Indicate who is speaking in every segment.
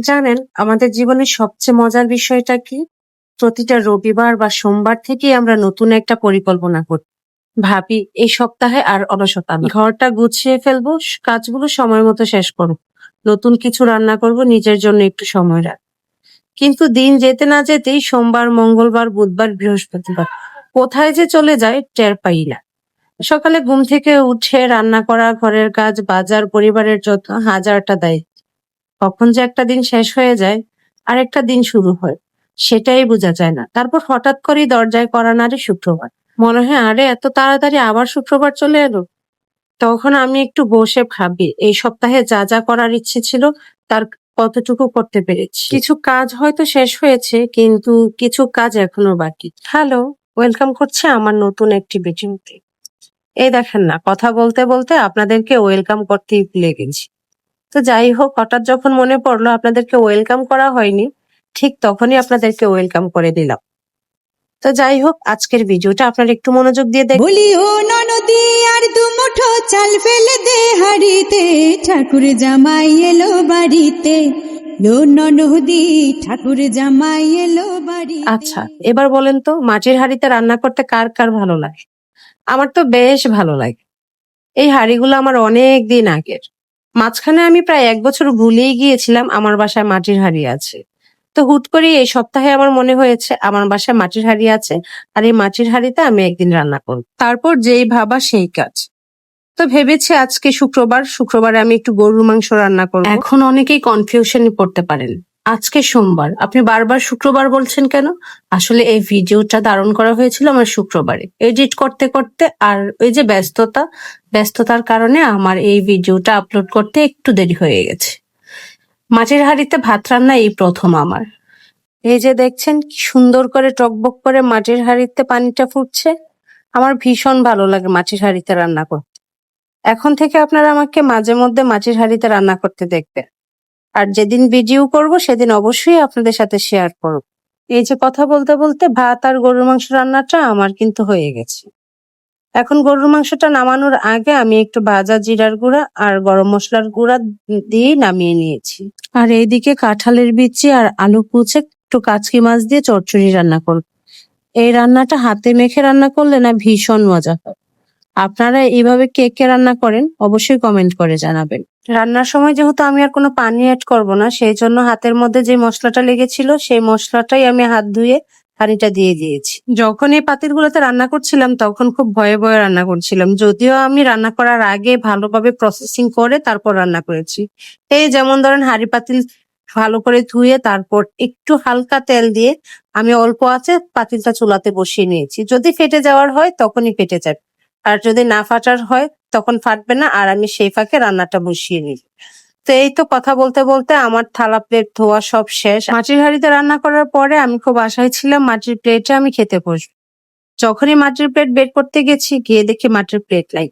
Speaker 1: জানেন আমাদের জীবনের সবচেয়ে মজার বিষয়টা কি? প্রতিটা রবিবার বা সোমবার থেকেই আমরা নতুন একটা পরিকল্পনা করি। ভাবি এই সপ্তাহে আর অলসতা না। ঘরটা গুছিয়ে ফেলবো, কাজগুলো সময় মতো শেষ করব। নতুন কিছু রান্না করব, নিজের জন্য একটু সময় রাখ। কিন্তু দিন যেতে না যেতেই সোমবার, মঙ্গলবার, বুধবার, বৃহস্পতিবার কোথায় যে চলে যায় টের পাই না। সকালে ঘুম থেকে উঠে রান্না করা, ঘরের কাজ, বাজার, পরিবারের যত্ন, হাজারটা দায়িত্ব। কখন যে একটা দিন শেষ হয়ে যায় আর একটা দিন শুরু হয় সেটাই বোঝা যায় না। তারপর হঠাৎ করেই দরজায় কড়া নাড়ে শুক্রবার। মনে হয় আরে এত তাড়াতাড়ি আবার শুক্রবার চলে এলো। তখন আমি একটু বসে ভাবি এই সপ্তাহে যা যা করার ইচ্ছে ছিল তার কতটুকু করতে পেরেছি। কিছু কাজ হয়তো শেষ হয়েছে কিন্তু কিছু কাজ এখনো বাকি। হ্যালো, ওয়েলকাম করছে আমার নতুন একটি ভিডিওতে। এই দেখেন না, কথা বলতে বলতে আপনাদেরকে ওয়েলকাম করতেই ভুলে গেছি। তো যাই হোক, হঠাৎ যখন মনে পড়লো আপনাদেরকে ওয়েলকাম করা হয়নি, ঠিক তখনই আপনাদেরকে ওয়েলকাম করে দিলাম। তো যাই হোক, আজকের ভিডিওটা আপনারা একটু মনোযোগ দিয়ে দেখুন।
Speaker 2: বলি ও ননদি আর দু মুঠো চাল ফেলে দে হাড়িতে, ঠাকুর জামাই এলো বাড়িতে। লো ননদি, ঠাকুর জামাই এলো বাড়িতে।
Speaker 1: আচ্ছা, এবার বলেন তো মাটির হাঁড়িতে রান্না করতে কার কার ভালো লাগে? আমার তো বেশ ভালো লাগে। এই হাঁড়িগুলো আমার অনেক দিন আগের। মাঝখানে আমি প্রায় 1 বছর ভুলেই গিয়েছিলাম আমার বাসায় মাটির হাঁড়ি আছে। তো হুট করে এই সপ্তাহে আমার মনে হয়েছে আমার বাসায় মাটির হাঁড়ি আছে আর এই মাটির হাঁড়িতে আমি একদিন রান্না করব। তারপর যেই ভাবা সেই কাজ। তো ভেবেছি আজকে শুক্রবারে আমি একটু গরুর মাংস রান্না করব। এখন অনেকেই কনফিউশনে পড়তে পারেন। আজকে সোমবার, আপনি বারবার শুক্রবার বলছেন কেন? আসলে এই ভিডিওটা ধারণ করা হয়েছিল আমার শুক্রবারে। এডিট করতে করতে আর ওই যে ব্যস্ততার কারণে আমার এই ভিডিওটা আপলোড করতে একটু দেরি হয়ে গেছে। মাটির হাঁড়িতে ভাত রান্না এই প্রথম আমার। এই যে দেখছেন কি সুন্দর করে টকবক করে মাটির হাঁড়িতে পানিটা ফুটছে। আমার ভীষণ ভালো লাগে মাটির হাঁড়িতে রান্না করতে। এখন থেকে আপনারা আমাকে মাঝে মধ্যে মাটির হাঁড়িতে রান্না করতে দেখবেন। আর যেদিন ভিডিও করব সেদিন অবশ্যই আপনাদের সাথে শেয়ার করব। এই যে কথা বলতে বলতে ভাত আর গরুর মাংস রান্নাটা আমার কিন্তু হয়ে গেছে। এখন গরুর মাংসটা নামানোর আগে আমি একটু ভাজা জিরার গুঁড়া আর গরম মশলার গুঁড়া দিয়ে নামিয়ে নিয়েছি। আর এইদিকে কাঁঠালের বিচি আর আলু কুচে একটু কাচকি মাছ দিয়ে চচ্চড়ি রান্না করব। এই রান্নাটা হাতে মেখে রান্না করলে না ভীষণ মজা হয়। আপনারা এইভাবে কে কে রান্না করেন অবশ্যই কমেন্ট করে জানাবেন। রান্নার সময় যেহেতু আমি আর কোনো পানি অ্যাড করব না, সেই জন্য হাতের মধ্যে যে মশলাটা লেগেছিল সেই মশলাটাই আমি হাত ধুয়ে হাঁড়িটা দিয়ে দিয়েছি। যখন এই পাতিলগুলোতে রান্না করছিলাম তখন খুব ভয়ে ভয়ে রান্না করছিলাম, যদিও আমি রান্না করার আগে ভালোভাবে প্রসেসিং করে তারপর রান্না করেছি। এই যেমন ধরেন হাঁড়ি পাতিল ভালো করে ধুয়ে তারপর একটু হালকা তেল দিয়ে আমি অল্প আঁচে পাতিলটা চুলাতে বসিয়ে নিয়েছি। যদি ফেটে যাওয়ার হয় তখনই ফেটে যাবে, আর যদি না ফাটার হয় তখন ফাটবে না, আর আমি সেই ফাঁকে রান্নাটা বসিয়ে নিই। তো এই তো কথা বলতে বলতে আমার থালা প্লেট ধোয়া সব শেষ। মাটির হাঁড়িতে রান্না করার পরে আমি খুব আশায় ছিলাম মাটির প্লেটে আমি খেতে বসবো। যখনই মাটির প্লেট বের করতে গেছি গিয়ে দেখি মাটির প্লেট নাই।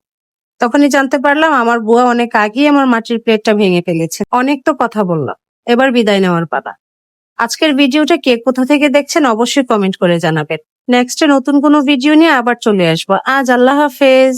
Speaker 1: তখনই জানতে পারলাম আমার বুয়া অনেক আগেই আমার মাটির প্লেটটা ভেঙে ফেলেছে। অনেক তো কথা বললাম, এবার বিদায় নেওয়ার পালা। আজকের ভিডিওটা কে কোথা থেকে দেখছেন অবশ্যই কমেন্ট করে জানাবেন। নেক্সটে নতুন কোনো ভিডিও নিয়ে আবার চলে আসবো। আজ আল্লাহ হাফেজ।